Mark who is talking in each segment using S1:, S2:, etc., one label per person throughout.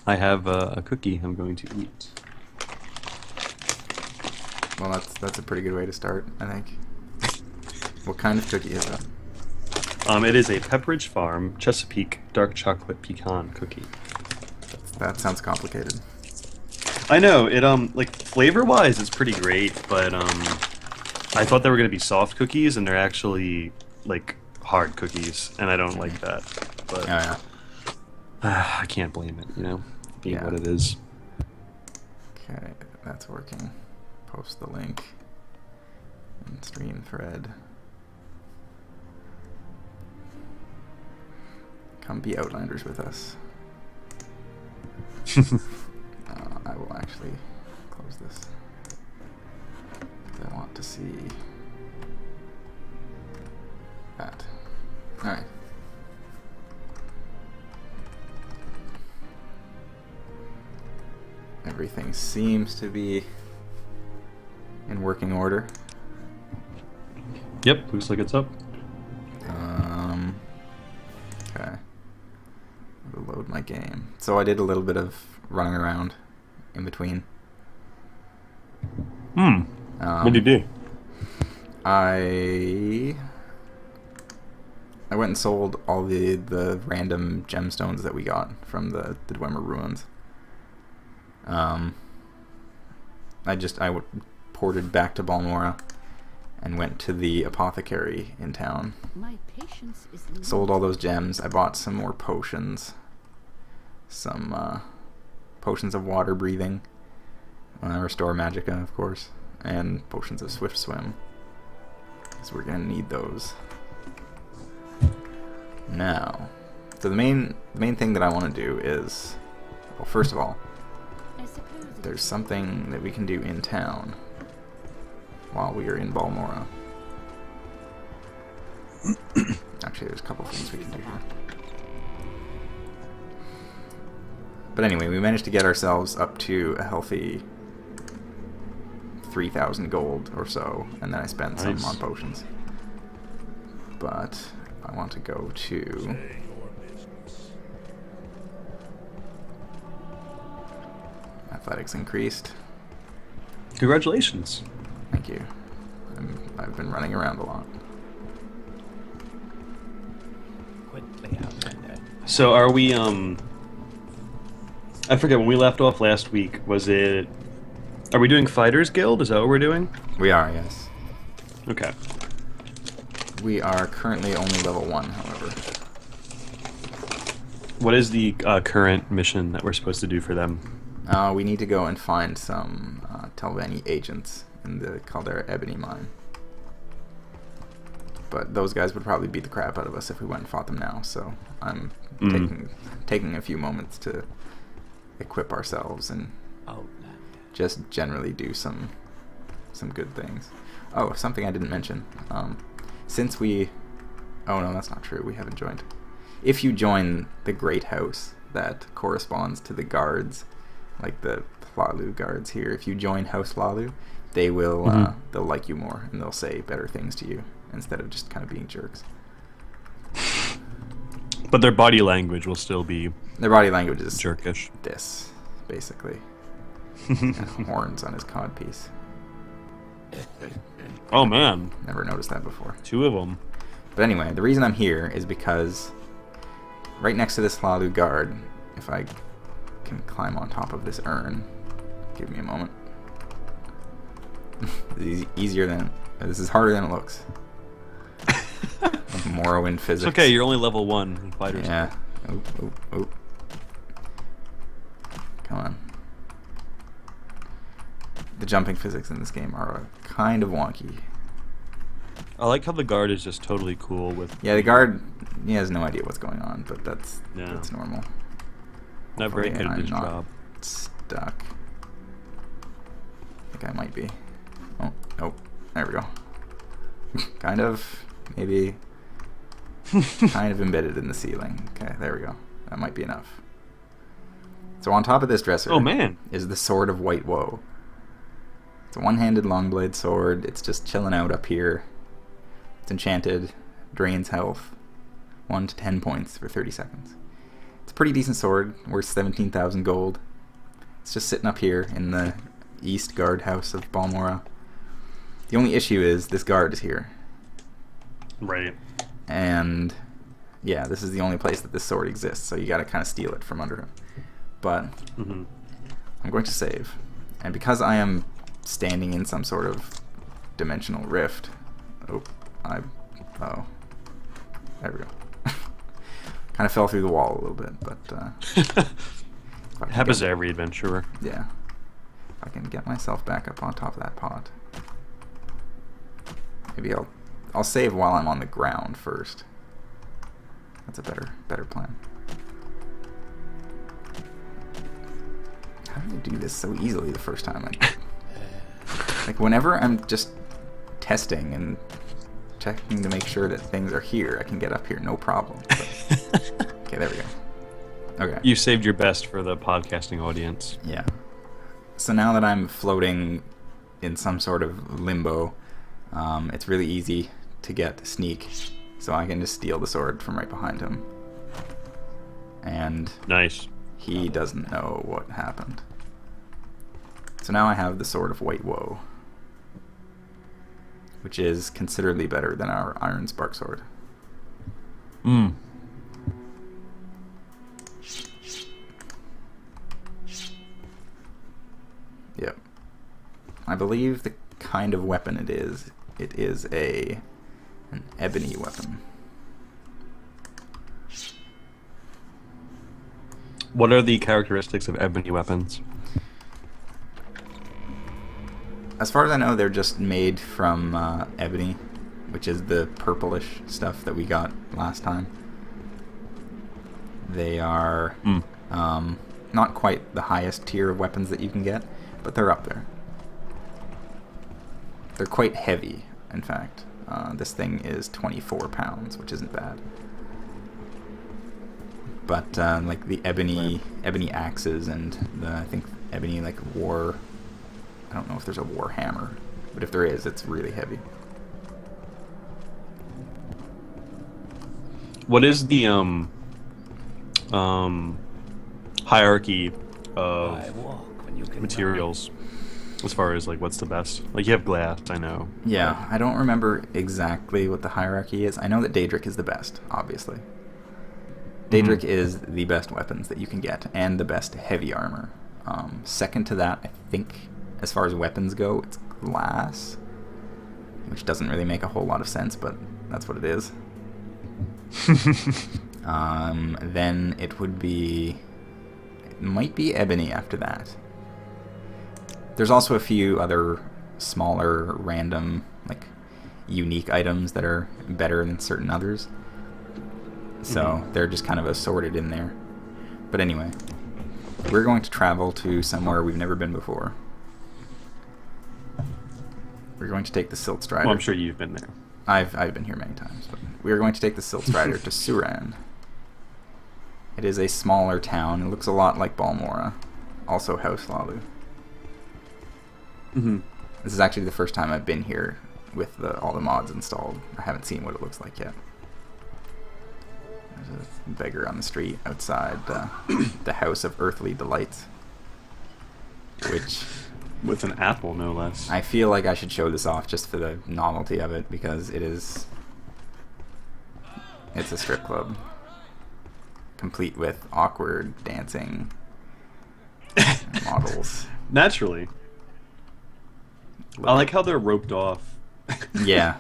S1: I have a cookie I'm going to eat.
S2: Well, that's a pretty good way to start, I think. What kind of cookie is that?
S1: It is a Pepperidge Farm Chesapeake dark chocolate pecan cookie.
S2: That sounds complicated.
S1: I know it. Like flavor-wise, it's pretty great, but I thought they were gonna be soft cookies, and they're actually like hard cookies, and I don't like that.
S2: Oh
S1: But
S2: yeah.
S1: I can't blame it, being
S2: Yeah.
S1: what it is.
S2: Okay, that's working. Post the link in stream thread. Come be Outlanders with us. I will actually close this. 'Cause I want to see that. Alright. Everything seems to be in working order.
S1: Yep, looks like it's up.
S2: Okay. I'll load my game. So I did a little bit of running around in between.
S1: What did you do?
S2: I went and sold all the random gemstones that we got from the Dwemer ruins. I ported back to Balmora and went to the apothecary in town.
S3: My patience is
S2: Sold all those gems. I bought some more potions. Some potions of water breathing. Restore magicka, of course. And potions of swift swim. So we're going to need those. Now, so the main thing that I want to do is, well, first of all,
S3: I suppose
S2: there's something that we can do in town while we are in Balmora. Actually, there's a couple things we can do here. But anyway, we managed to get ourselves up to a healthy 3,000 gold or so, and then I spent some
S1: Nice.
S2: on potions. But I want to go to... Athletics increased.
S1: Congratulations.
S2: Thank you. I've been running around a lot.
S1: So are we? I forget when we left off last week. Was it? Are we doing Fighters Guild? Is that what we're doing?
S2: We are, yes.
S1: Okay.
S2: We are currently only level 1, however.
S1: What is the current mission that we're supposed to do for them?
S2: We need to go and find some Telvanni agents in the Caldera Ebony mine. But those guys would probably beat the crap out of us if we went and fought them now, so I'm taking a few moments to equip ourselves and just generally do some good things. Oh, something I didn't mention. Since we... Oh no, that's not true. We haven't joined. If you join the Great House that corresponds to the guards, like the Hlalu guards here, if you join House Hlalu, they will they'll like you more and they'll say better things to you instead of just kind of being jerks.
S1: But their body language will still be
S2: Their body language is
S1: jerkish.
S2: this, basically. And horns on his codpiece.
S1: Oh man,
S2: Never noticed that before.
S1: 2 of them.
S2: But anyway, the reason I'm here is because right next to this Hlalu guard, if I can climb on top of this urn, give me a moment. This is harder than it looks. Morrowind physics.
S1: It's okay. You're only level 1 in Fighters.
S2: Yeah. Oop. Come on. The jumping physics in this game are kind of wonky.
S1: I like how the guard is just totally cool with.
S2: Yeah, the guard, he has no idea what's going on, but that's normal.
S1: Not very
S2: Hopefully
S1: good at
S2: I'm
S1: his
S2: not
S1: job.
S2: stuck. I think I might be. Oh, nope. There we go. Kind of, maybe. Kind of embedded in the ceiling. Okay, there we go. That might be enough. So on top of this dresser
S1: Oh man.
S2: is the Sword of White Woe. It's a one-handed long blade sword. It's just chilling out up here. It's enchanted, drains health, 1 to 10 points for 30 seconds. It's a pretty decent sword, worth 17,000 gold. It's just sitting up here in the east guard house of Balmora. The only issue is this guard is here.
S1: Right.
S2: And yeah, this is the only place that this sword exists, so you gotta kind of steal it from under him. But
S1: Mm-hmm.
S2: I'm going to save. And because I am standing in some sort of dimensional rift... Oh, there we go. Kind of fell through the wall a little bit, but...
S1: It happens to every adventurer.
S2: Yeah. If I can get myself back up on top of that pot. Maybe I'll save while I'm on the ground first. That's a better plan. How did I do this so easily the first time? Like whenever I'm just testing and checking to make sure that things are here, I can get up here no problem. But, okay, there we go. Okay.
S1: You saved your best for the podcasting audience.
S2: Yeah. So now that I'm floating in some sort of limbo, it's really easy to get sneak, so I can just steal the sword from right behind him. And
S1: Nice.
S2: he doesn't know what happened. So now I have the Sword of White Woe, which is considerably better than our Iron Spark Sword.
S1: Mm.
S2: Yep. I believe the kind of weapon it is an ebony weapon.
S1: What are the characteristics of ebony weapons?
S2: As far as I know, they're just made from ebony, which is the purplish stuff that we got last time. They are not quite the highest tier of weapons that you can get, but they're up there. They're quite heavy, in fact. This thing is 24 pounds, which isn't bad. But like the ebony axes and I think ebony like war. I don't know if there's a war hammer, but if there is, it's really heavy.
S1: What is the hierarchy of materials as far as like what's the best? Like you have glass, I know.
S2: Yeah, I don't remember exactly what the hierarchy is. I know that Daedric is the best, obviously. Daedric is the best weapons that you can get, and the best heavy armor. Second to that, I think, as far as weapons go, it's glass, which doesn't really make a whole lot of sense, but that's what it is. Then it might be ebony after that. There's also a few other smaller, random, like, unique items that are better than certain others. So they're just kind of assorted in there. But anyway, we're going to travel to somewhere we've never been before. We're going to take the Silt Strider.
S1: Well, I'm sure you've been there.
S2: I've been here many times, but we are going to take the Silt Strider to Suran. It is a smaller town. It looks a lot like Balmora. Also House Lalu.
S1: Mm-hmm.
S2: This is actually the first time I've been here with all the mods installed. I haven't seen what it looks like yet. There's a beggar on the street outside the House of Earthly Delights. Which...
S1: with an apple, no less.
S2: I feel like I should show this off just for the novelty of it, because it's a strip club. Complete with awkward dancing models.
S1: Naturally. I like how they're roped off.
S2: Yeah.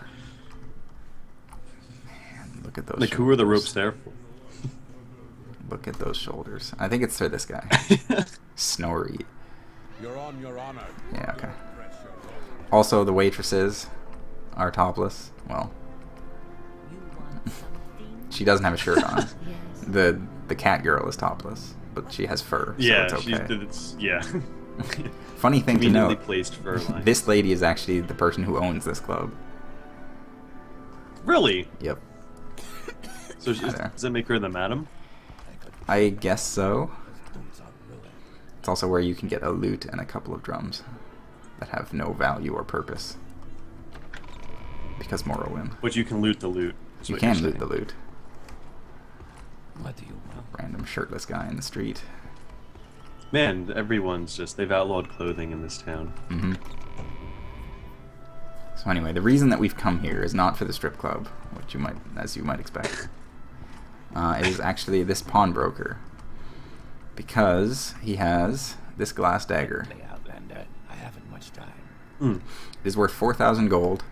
S2: Man, look at those
S1: Like,
S2: shoulders.
S1: who are the ropes there for?
S2: Look at those shoulders. I think it's for this guy. Snorri.
S4: You're on your honor.
S2: Yeah, okay. Also, the waitresses are topless. Well, she doesn't have a shirt on.
S3: Yes.
S2: The cat girl is topless, but she has fur, so
S1: Yeah,
S2: it's okay.
S1: it's yeah.
S2: Funny thing to
S1: Conveniently
S2: note,
S1: placed fur line.
S2: this lady is actually the person who owns this club.
S1: Really?
S2: Yep.
S1: So
S2: Hi there.
S1: does that make her the madam?
S2: I guess so. It's also where you can get a lute and a couple of drums that have no value or purpose. Because Morrowind.
S1: But you can loot the loot. is
S2: You
S1: what
S2: can
S1: you're
S2: loot the
S1: saying.
S2: loot.
S5: What do you want?
S2: Random shirtless guy in the street.
S1: Man, everyone's just, they've outlawed clothing in this town.
S2: Mm-hmm. So anyway, the reason that we've come here is not for the strip club, which as you might expect. It is actually this pawnbroker. Because he has this glass dagger.
S5: Play Outlander. I haven't much time.
S1: Hmm.
S2: It is worth 4,000 gold.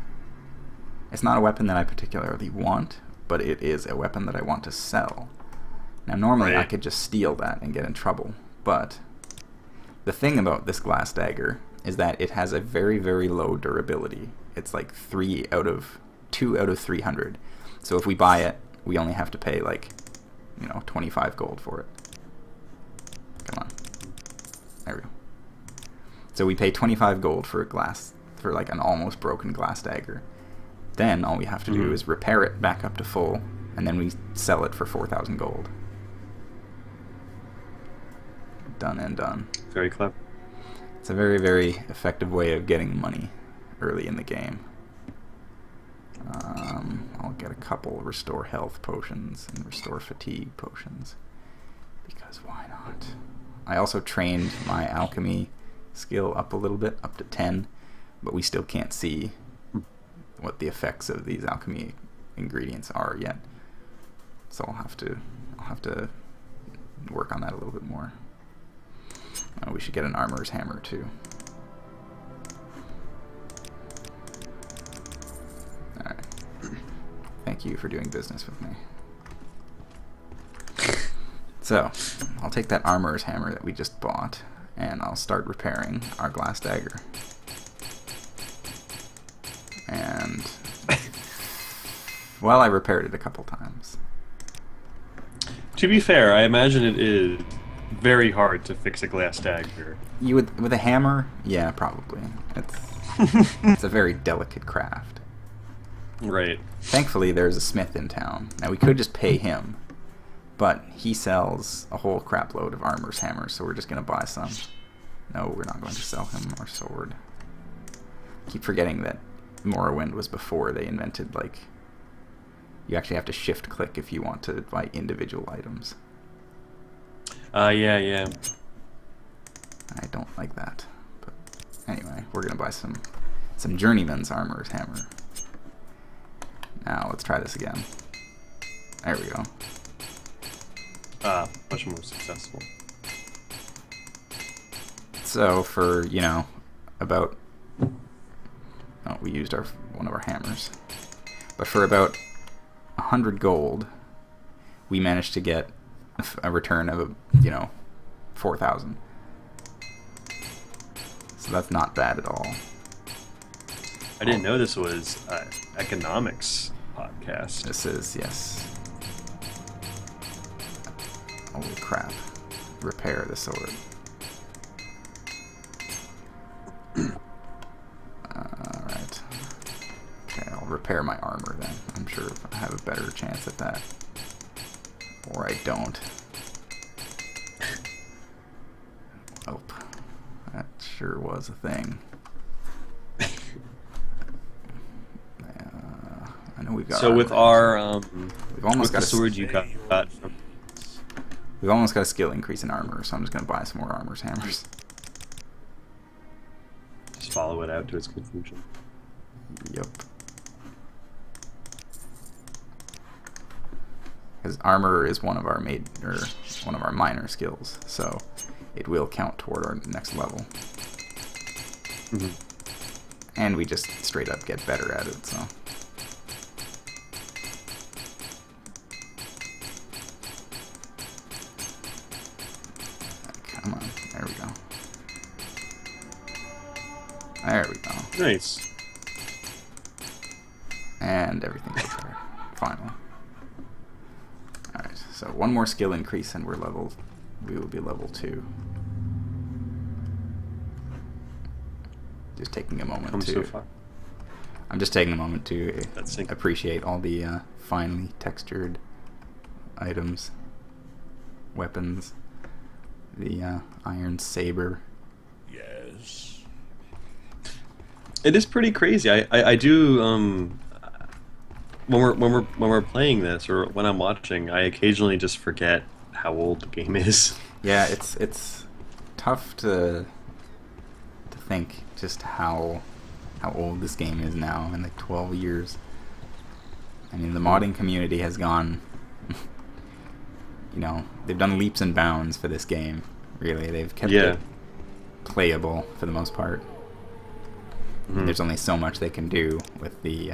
S2: It's not a weapon that I particularly want, but it is a weapon that I want to sell. Now, normally I
S1: Right.
S2: could just steal that and get in trouble, but the thing about this glass dagger is that it has a very, very low durability. It's like 2 out of 300. So if we buy it, we only have to pay 25 gold for it. Come on. There we go. So we pay 25 gold for an almost broken glass dagger. Then all we have to do is repair it back up to full, and then we sell it for 4,000 gold. Done and done.
S1: Very clever.
S2: It's a very, very effective way of getting money early in the game. I'll get a couple restore health potions and restore fatigue potions, because why not? I also trained my alchemy skill up a little bit, up to 10, but we still can't see what the effects of these alchemy ingredients are yet. So I'll have to work on that a little bit more. We should get an armorer's hammer too. Alright. Thank you for doing business with me. So, I'll take that armorer's hammer that we just bought, and I'll start repairing our glass dagger. And, well, I repaired it a couple times.
S1: To be fair, I imagine it is very hard to fix a glass dagger.
S2: You with a hammer? Yeah, probably. It's a very delicate craft.
S1: Right.
S2: Thankfully, there's a smith in town. Now, we could just pay him, but he sells a whole crap load of armor's hammers, so we're just going to buy some. No, we're not going to sell him our sword. I keep forgetting that Morrowind was before they invented, you actually have to shift-click if you want to buy individual items.
S1: Yeah.
S2: I don't like that. But anyway, we're going to buy some journeyman's armor's hammer. Now, let's try this again. There we go.
S1: Much more successful.
S2: So, for, about... Oh, we used one of our hammers. But for about 100 gold, we managed to get a return of, 4,000. So that's not bad at all.
S1: I didn't know this was economics podcast.
S2: This is, yes. Holy crap. Repair the sword. Alright. Okay, I'll repair my armor then. I'm sure I have a better chance at that. Or I don't. Oh. That sure was a thing. I know we've got.
S1: So with our
S2: we've almost
S1: with
S2: got
S1: the
S2: a
S1: sword you got from
S2: we've almost got a skill increase in armor, so I'm just gonna buy some more armor's hammers.
S1: just follow it out to its conclusion.
S2: Yep. Because armor is one of our minor skills, so it will count toward our next level. And we just straight up get better at it, so. Come on, there we go. There we go.
S1: Nice.
S2: And everything's repaired. Finally. Alright, so one more skill increase and we will be level 2. Just taking a moment
S1: Come
S2: to...
S1: so far.
S2: I'm just taking a moment to
S1: That's sync.
S2: appreciate all the finely textured items, weapons, the iron saber.
S1: when we're playing this or when I'm watching, I occasionally just forget how old the game is.
S2: Yeah, it's tough to think just how old this game is now in like 12 years. I mean, the modding community has gone, they've done leaps and bounds for this game. Really, they've kept it playable for the most part.
S1: Mhm.
S2: There's only so much they can do with the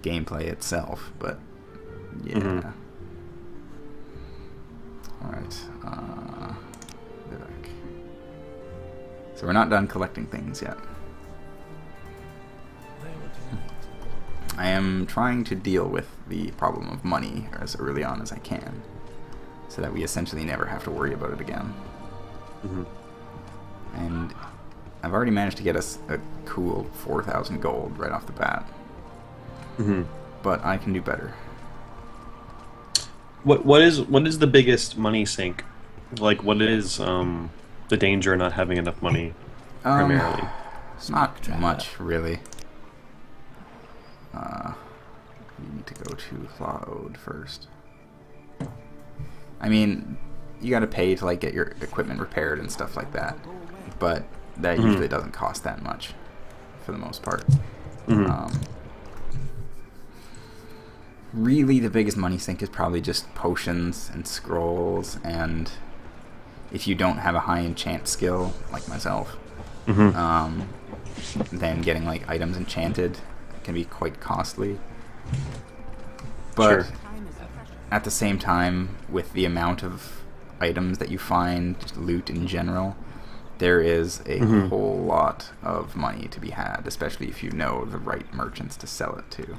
S2: gameplay itself, but yeah.
S1: Mhm.
S2: Alright, Vivek. So we're not done collecting things yet. I am trying to deal with the problem of money as early on as I can, so that we essentially never have to worry about it again.
S1: Mhm.
S2: And I've already managed to get us a cool 4,000 gold right off the bat,
S1: Mhm.
S2: but I can do better.
S1: What is the biggest money sink? Like, what is the danger in not having enough money primarily?
S2: Not much, really. You need to go to Cloud first. I mean, you gotta pay to like get your equipment repaired and stuff like that, but that usually doesn't cost that much for the most part. Really, the biggest money sink is probably just potions and scrolls, and if you don't have a high enchant skill like myself, then getting like items enchanted can be quite costly. But
S1: Sure.
S2: at the same time, with the amount of items that you find, just loot in general, there is a whole lot of money to be had, especially if you know the right merchants to sell it to.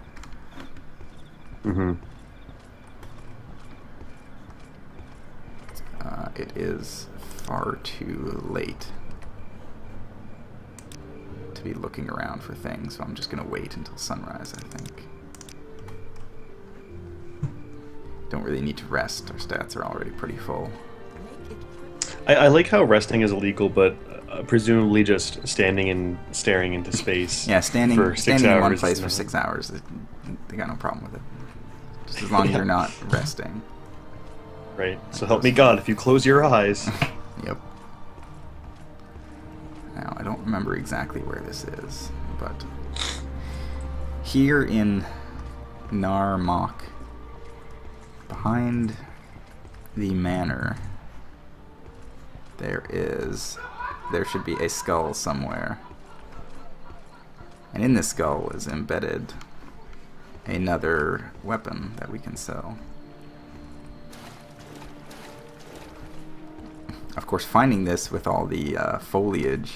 S2: It is far too late to be looking around for things, so I'm just going to wait until sunrise, I think. Don't really need to rest. Our stats are already pretty full.
S1: I like how resting is illegal, but presumably just standing and staring into space.
S2: Yeah, standing
S1: for 6
S2: standing in one
S1: hours
S2: place
S1: is
S2: for
S1: nothing.
S2: 6 hours, they got no problem with it. Just as long as you're not resting.
S1: Right. So help me God if you close your eyes.
S2: Yep. Now, I don't remember exactly where this is, but here in Narmok, behind the manor, there should be a skull somewhere. And in this skull is embedded another weapon that we can sell. Of course, finding this with all the foliage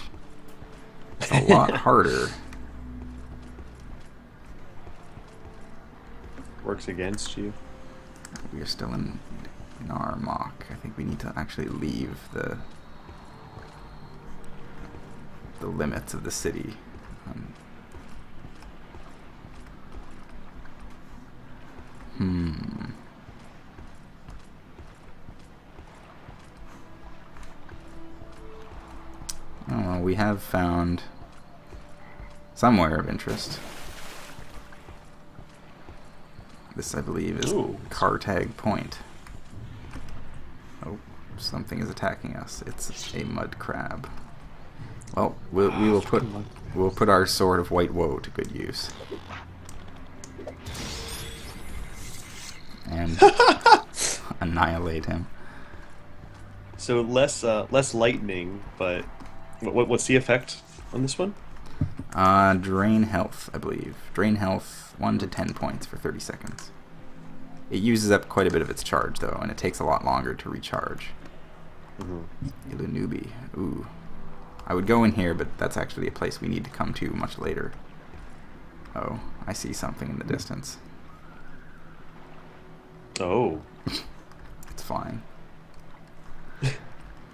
S2: is a lot harder.
S1: Works against you.
S2: We are still in Narmok. I think we need to actually leave the limits of the city. Oh, we have found somewhere of interest. This, I believe, is
S1: Ooh.
S2: Cartag Point. Oh, something is attacking us. It's a mud crab. Well, we'll put our sword of white woe to good use. And annihilate him.
S1: So less lightning, but what's the effect on this one?
S2: Drain health, I believe. Drain health 1 to 10 points for 30 seconds. It uses up quite a bit of its charge, though, and it takes a lot longer to recharge. Ilunubi. Ooh. I would go in here, but that's actually a place we need to come to much later. Oh, I see something in the distance.
S1: Oh.
S2: It's fine.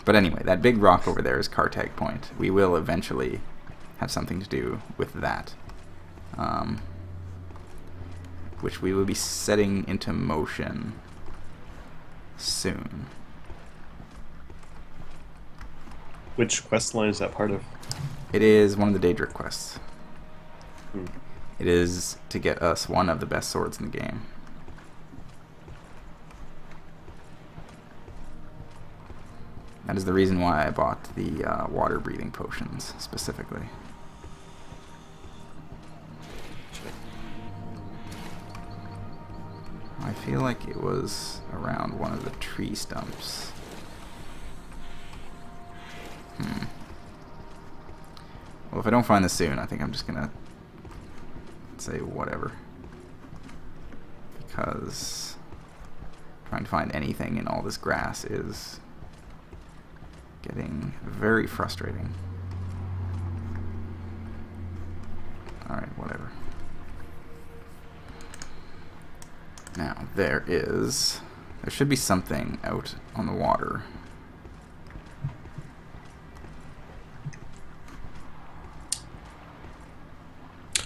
S2: But anyway, that big rock over there is Cartag Point. We will eventually have something to do with that. Which we will be setting into motion soon.
S1: Which quest line is that part of?
S2: It is one of the Daedric quests. It is to get us one of the best swords in the game. That is the reason why I bought the water breathing potions specifically. I feel like it was around one of the tree stumps. Well, if I don't find this soon, I think I'm just gonna say whatever. Because trying to find anything in all this grass is getting very frustrating. Alright, whatever. Now, there should be something out on the water.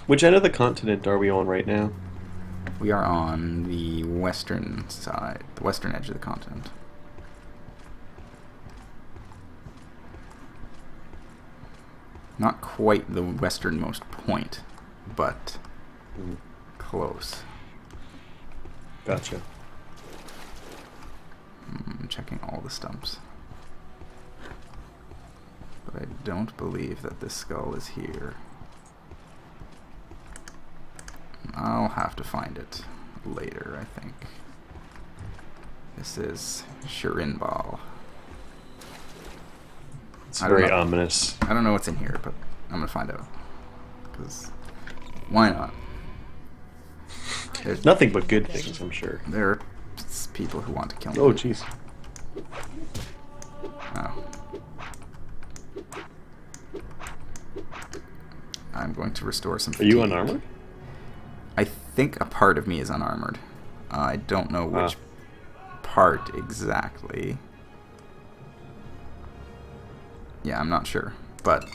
S1: Which end of the continent are we on right now?
S2: We are on the western side, the western edge of the continent. Not quite the westernmost point, but close.
S1: Gotcha.
S2: I'm checking all the stumps. But I don't believe that this skull is here. I'll have to find it later, I think. This is Shirinbal.
S1: It's
S2: I don't
S1: very
S2: know.
S1: ominous.
S2: I don't know what's in here, but I'm gonna find out. Because why not? There's
S1: Nothing but good things, I'm sure.
S2: There are people who want to kill me.
S1: Oh, jeez.
S2: Oh. I'm going to restore some
S1: Are you
S2: fatigue.
S1: unarmored?
S2: I think a part of me is unarmored. I don't know which part exactly. Yeah, I'm not sure. But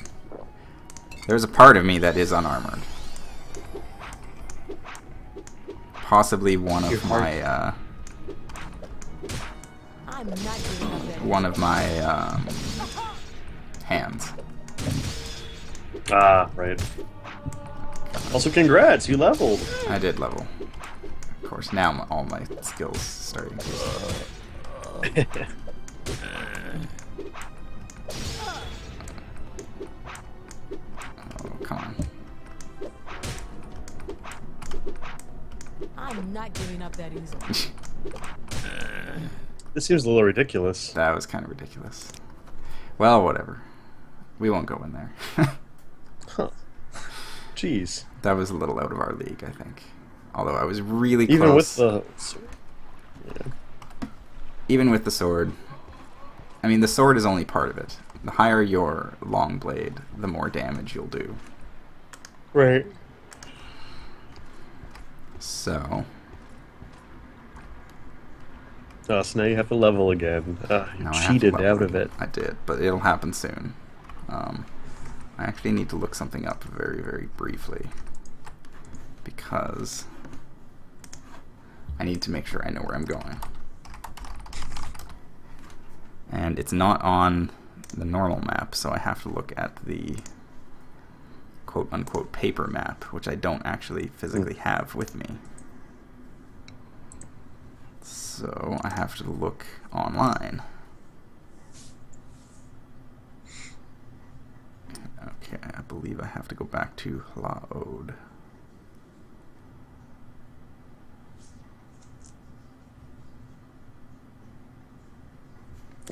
S2: there's a part of me that is unarmored. Possibly one of my
S3: I'm not giving up that.
S2: one of my hands.
S1: Ah, right. Also, congrats, you leveled.
S2: I did level. Of course, now all my skills starting to. Oh, come on.
S3: I'm not giving up that easily.
S1: This seems a little ridiculous.
S2: That was kind of ridiculous. Well, whatever. We won't go in there.
S1: Huh. Jeez.
S2: That was a little out of our league, I think. Although I was really
S1: Even
S2: close.
S1: with the... Yeah.
S2: Even with the sword. I mean, the sword is only part of it. The higher your long blade, the more damage you'll do.
S1: Right.
S2: So,
S1: Oh, so now you have to level again. You
S2: now I have to
S1: cheated
S2: level
S1: out of it.
S2: I did, but it'll happen soon. I actually need to look something up very, very briefly. Because I need to make sure I know where I'm going. And it's not on the normal map, so I have to look at the quote-unquote paper map, which I don't actually physically have with me. So I have to look online. Okay, I believe I have to go back to Laod.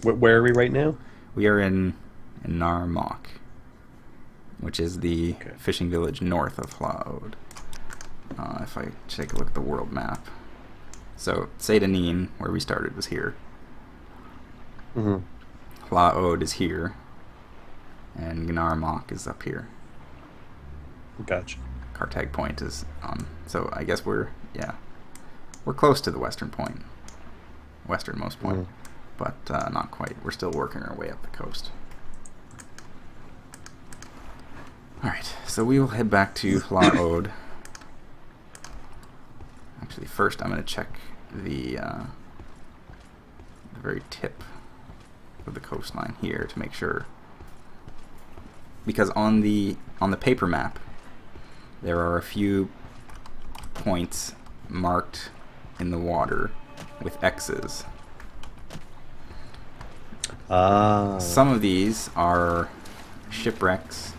S1: Where are we right now?
S2: We are in Narmok, which is the fishing village north of Laod. If I take a look at the world map. So, Seydanin, where we started, was here.
S1: Mm-hmm.
S2: Laod is here. And Gnarmok is up here.
S1: Gotcha.
S2: Kartag Point is on. So, I guess we're close to the western point. Westernmost point.
S1: Mm.
S2: But not quite. We're still working our way up the coast. Alright, so we will head back to Laod. Actually, first I'm going to check the very tip of the coastline here to make sure. Because on the paper map, there are a few points marked in the water with X's. Some of these are shipwrecks,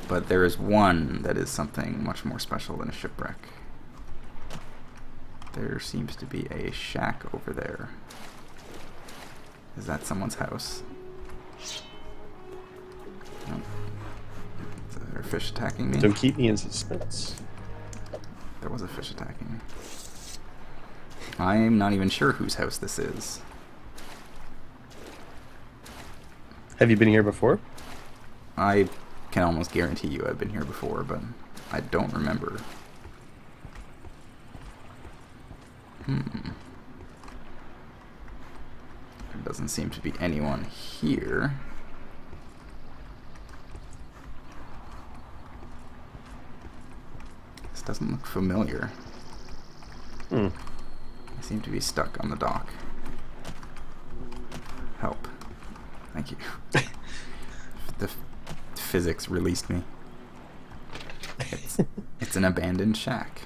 S2: but there is one that is something much more special than a shipwreck. There seems to be a shack over there. Is that someone's house? No. Is there a fish attacking me?
S1: Don't keep me in suspense.
S2: There was a fish attacking me. I'm not even sure whose house this is.
S1: Have you been here before?
S2: I can almost guarantee you I've been here before, but I don't remember. There doesn't seem to be anyone here. This doesn't look familiar. I seem to be stuck on the dock. Help. Thank you. The physics released me. It's an abandoned shack.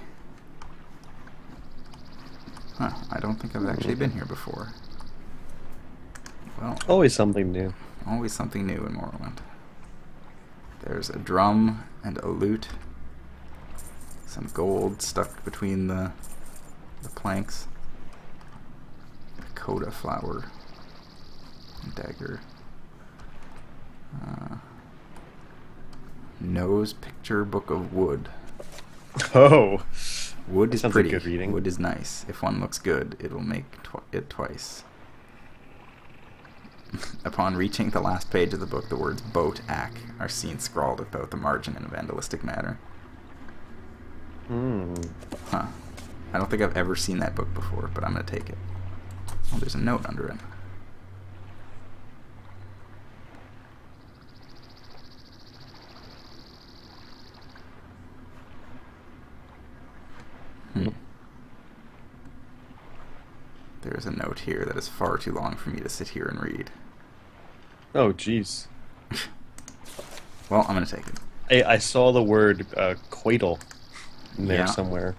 S2: Huh, I don't think I've actually been here before. Well,
S1: Always something new.
S2: always something new in Morrowind. There's a drum and a lute. Some gold stuck between the planks. A coda flower. Dagger. Nose picture book of wood.
S1: Oh,
S2: Wood is
S1: sounds like
S2: pretty.
S1: good reading.
S2: Wood is nice. If one looks good, it'll make it twice. Upon reaching the last page of the book, the words boat ack are seen scrawled about the margin in a vandalistic manner. Huh. I don't think I've ever seen that book before, but I'm going to take it. Oh, there's a note under it. There's a note here that is far too long for me to sit here and read.
S1: Oh, jeez.
S2: Well, I'm going to take it.
S1: I saw the word coital in there
S2: Yeah.
S1: somewhere.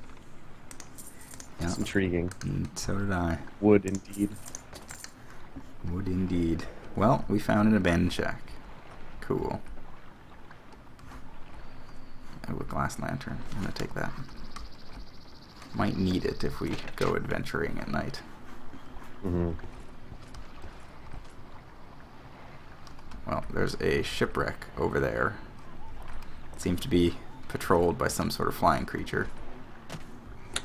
S2: Yeah.
S1: It's intriguing.
S2: So did I.
S1: Wood, indeed.
S2: Would indeed. Well, we found an abandoned shack. Cool. Oh, a glass lantern. I'm going to take that. Might need it if we go adventuring at night. Well, there's a shipwreck over there. It seems to be patrolled by some sort of flying creature.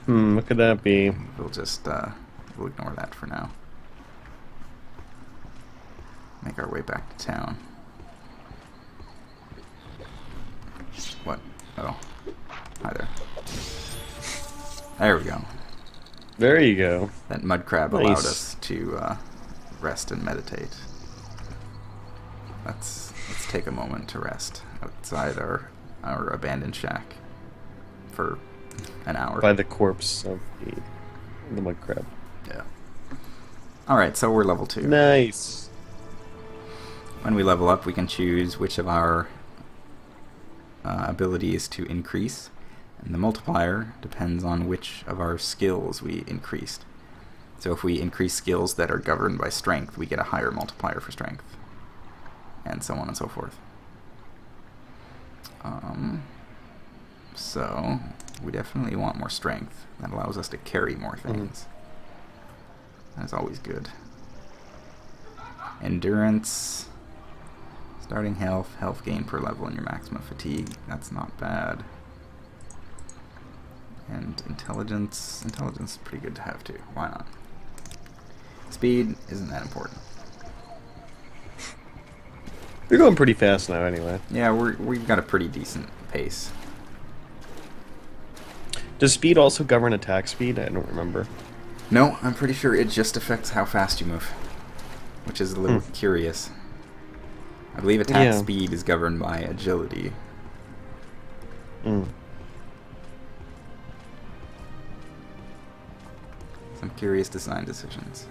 S1: What could that be?
S2: We'll just, we'll ignore that for now. Make our way back to town. What? Oh. Hi there. There we go.
S1: There you go.
S2: That mud crab
S1: Nice.
S2: allowed us to rest and meditate. Let's take a moment to rest outside our abandoned shack for an hour.
S1: By the corpse of the mud crab.
S2: Yeah. Alright, so we're level 2.
S1: Nice.
S2: When we level up, we can choose which of our abilities to increase. And the multiplier depends on which of our skills we increased. So if we increase skills that are governed by strength, we get a higher multiplier for strength. And so on and so forth. So we definitely want more strength. That allows us to carry more things. That's always good. Endurance. Starting health. Health gain per level and your maximum fatigue. That's not bad. And intelligence. Intelligence is pretty good to have too. Why not? Speed isn't that important.
S1: You're going pretty fast now anyway.
S2: Yeah, we've got a pretty decent pace.
S1: Does speed also govern attack speed? I don't remember.
S2: No, I'm pretty sure it just affects how fast you move, which is a little curious. I believe attack
S1: Yeah.
S2: speed is governed by agility. Some curious design decisions.